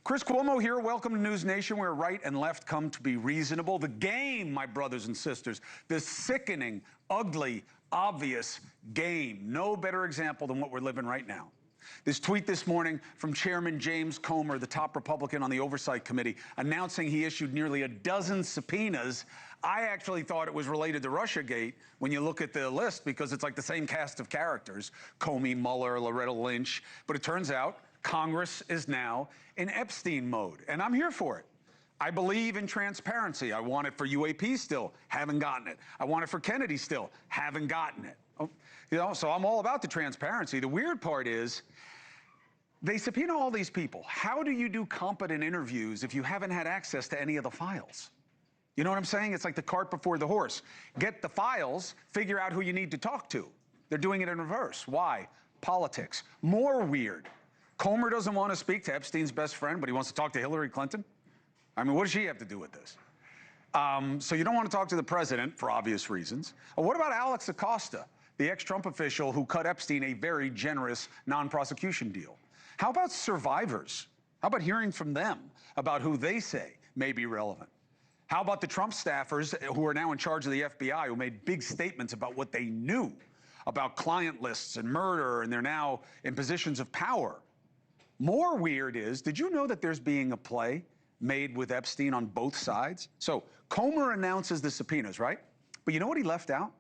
Chris Cuomo here. Welcome to NewsNation, where right and left come to be reasonable. The game, my brothers and sisters, the sickening, ugly, obvious game. No better example than what we're living right now. This tweet this morning from Chairman James Comer, the top Republican on the Oversight Committee, announcing he issued nearly a dozen subpoenas. I actually thought it was related to Russiagate when you look at the list, because it's like the same cast of characters, Comey, Mueller, Loretta Lynch. But it turns out Congress is now in Epstein mode, and I'm here for it. I believe in transparency. I want it for UAP still, haven't gotten it. I want it for Kennedy still, haven't gotten it. So I'm all about the transparency. The weird part is they subpoena all these people. How do you do competent interviews if you haven't had access to any of the files? You know what I'm saying? It's like the cart before the horse. Get the files, figure out who you need to talk to. They're doing it in reverse. Why? Politics. More weird. Comer doesn't want to speak to Epstein's best friend, but he wants to talk to Hillary Clinton? I mean, what does she have to do with this? So you don't want to talk to the president for obvious reasons. What about Alex Acosta, the ex-Trump official who cut Epstein a very generous non-prosecution deal? How about survivors? How about hearing from them about who they say may be relevant? How about the Trump staffers who are now in charge of the FBI, who made big statements about what they knew about client lists and murder, and they're now in positions of power? More weird is, did you know that there's being a play made with Epstein on both sides? So Comer announces the subpoenas, right? But you know what he left out?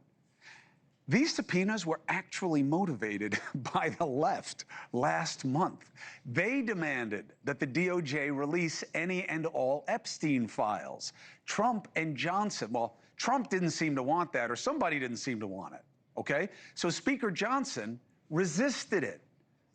These subpoenas were actually motivated by the left last month. They demanded that the DOJ release any and all Epstein files. Trump and Johnson, well, Trump didn't seem to want that, or somebody didn't seem to want it, okay? So Speaker Johnson resisted it,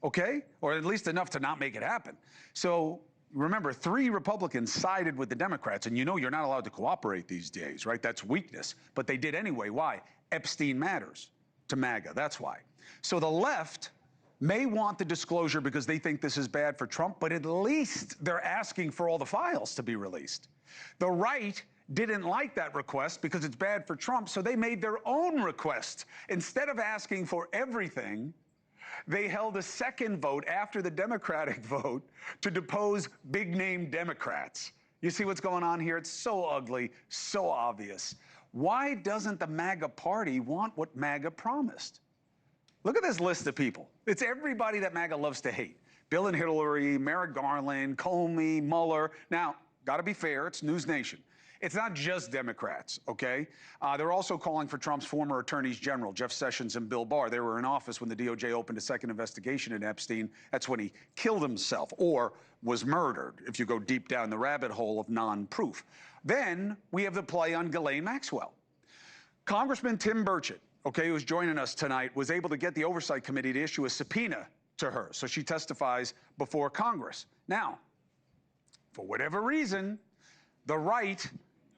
okay? Or at least enough to not make it happen. So remember, 3 Republicans sided with the Democrats, and you know you're not allowed to cooperate these days, right? That's weakness. But they did anyway. Why? Epstein matters to MAGA. That's why. So the left may want the disclosure because they think this is bad for Trump, but at least they're asking for all the files to be released. The right didn't like that request because it's bad for Trump, so they made their own request. Instead of asking for everything, they held a second vote after the Democratic vote to depose big-name Democrats. You see what's going on here? It's so ugly, so obvious. Why doesn't the MAGA party want what MAGA promised? Look at this list of people. It's everybody that MAGA loves to hate. Bill and Hillary, Merrick Garland, Comey, Mueller. Now, got to be fair, it's NewsNation. It's not just Democrats, okay? They're also calling for Trump's former attorneys general, Jeff Sessions and Bill Barr. They were in office when the DOJ opened a second investigation into Epstein. That's when he killed himself or was murdered, if you go deep down the rabbit hole of non-proof. Then we have the play on Ghislaine Maxwell. Congressman Tim Burchett, okay, who's joining us tonight, was able to get the Oversight Committee to issue a subpoena to her so she testifies before Congress. Now, for whatever reason, the right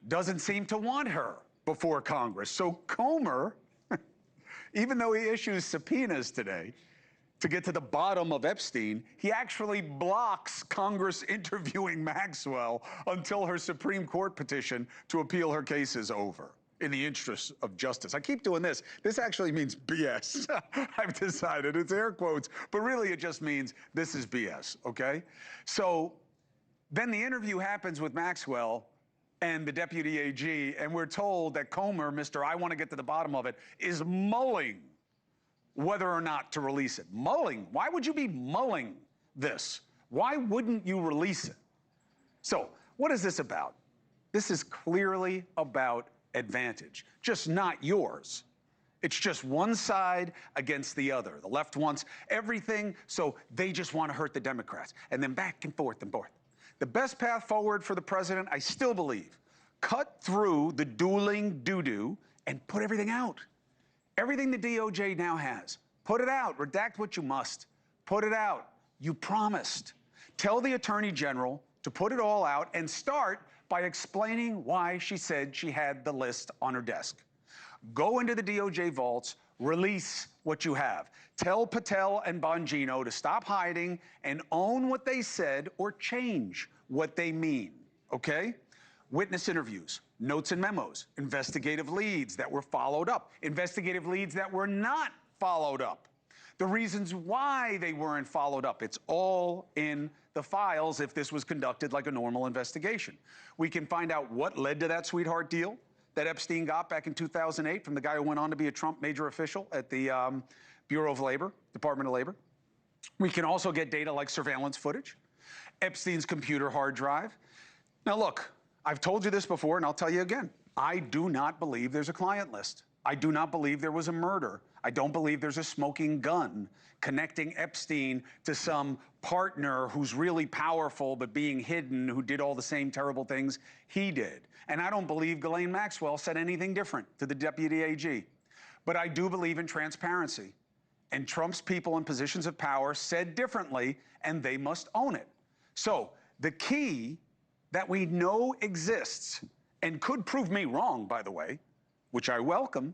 doesn't seem to want her before Congress. So Comer, even though he issues subpoenas today to get to the bottom of Epstein, he actually blocks Congress interviewing Maxwell until her Supreme Court petition to appeal her case is over, in the interest of justice. I keep doing this. This actually means BS. I've decided. It's air quotes, but really it just means this is BS, okay? So then the interview happens with Maxwell and the deputy AG, and we're told that Comer, Mr. I want to get to the bottom of it, is mulling whether or not to release it. Mulling? Why would you be mulling this? Why wouldn't you release it? So what is this about? This is clearly about advantage, just not yours. It's just one side against the other. The left wants everything, so they just want to hurt the Democrats, and then back and forth and forth. The best path forward for the president, I still believe, cut through the dueling doo-doo and put everything out. Everything the DOJ now has. Put it out. Redact what you must. Put it out. You promised. Tell the Attorney General to put it all out and start by explaining why she said she had the list on her desk. Go into the DOJ vaults, release what you have. Tell Patel and Bongino to stop hiding and own what they said or change what they mean, okay? Witness interviews, notes and memos, investigative leads that were followed up, investigative leads that were not followed up. the reasons why they weren't followed up. It's all in the files if this was conducted like a normal investigation. We can find out what led to that sweetheart deal that Epstein got back in 2008 from the guy who went on to be a Trump major official at the Bureau of Labor, Department of Labor. We can also get data like surveillance footage, Epstein's computer hard drive. Now look, I've told you this before and I'll tell you again. I do not believe there's a client list. I do not believe there was a murder. I don't believe there's a smoking gun connecting Epstein to some partner who's really powerful but being hidden, who did all the same terrible things he did. And I don't believe Ghislaine Maxwell said anything different to the deputy AG. But I do believe in transparency. And Trump's people in positions of power said differently, and they must own it. So the key that we know exists, and could prove me wrong, by the way, which I welcome,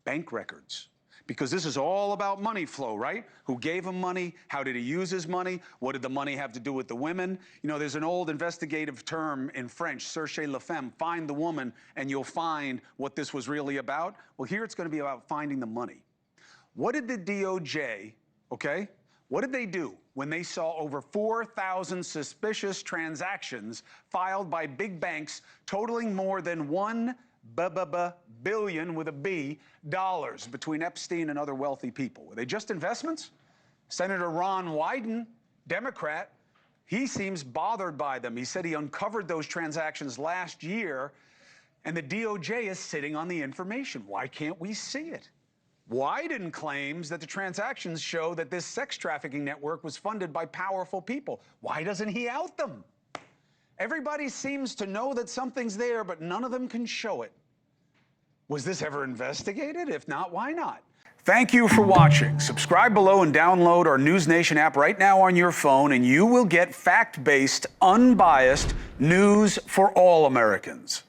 bank records. Because this is all about money flow, right? Who gave him money? How did he use his money? What did the money have to do with the women? You know, there's an old investigative term in French, cherchez la femme, find the woman, and you'll find what this was really about. Well, here it's going to be about finding the money. What did the DOJ, okay, what did they do when they saw over 4,000 suspicious transactions filed by big banks totaling more than $1 billion with a B dollars between Epstein and other wealthy people? Were they just investments? Senator Ron Weiden, Democrat, he seems bothered by them. He said he uncovered those transactions last year, and the DOJ is sitting on the information. Why can't we see it? Weiden claims that the transactions show that this sex trafficking network was funded by powerful people. Why doesn't he out them? Everybody seems to know that something's there, but none of them can show it. Was this ever investigated? If not, why not? Thank you for watching. Subscribe below and download our NewsNation app right now on your phone, and you will get fact-based, unbiased news for all Americans.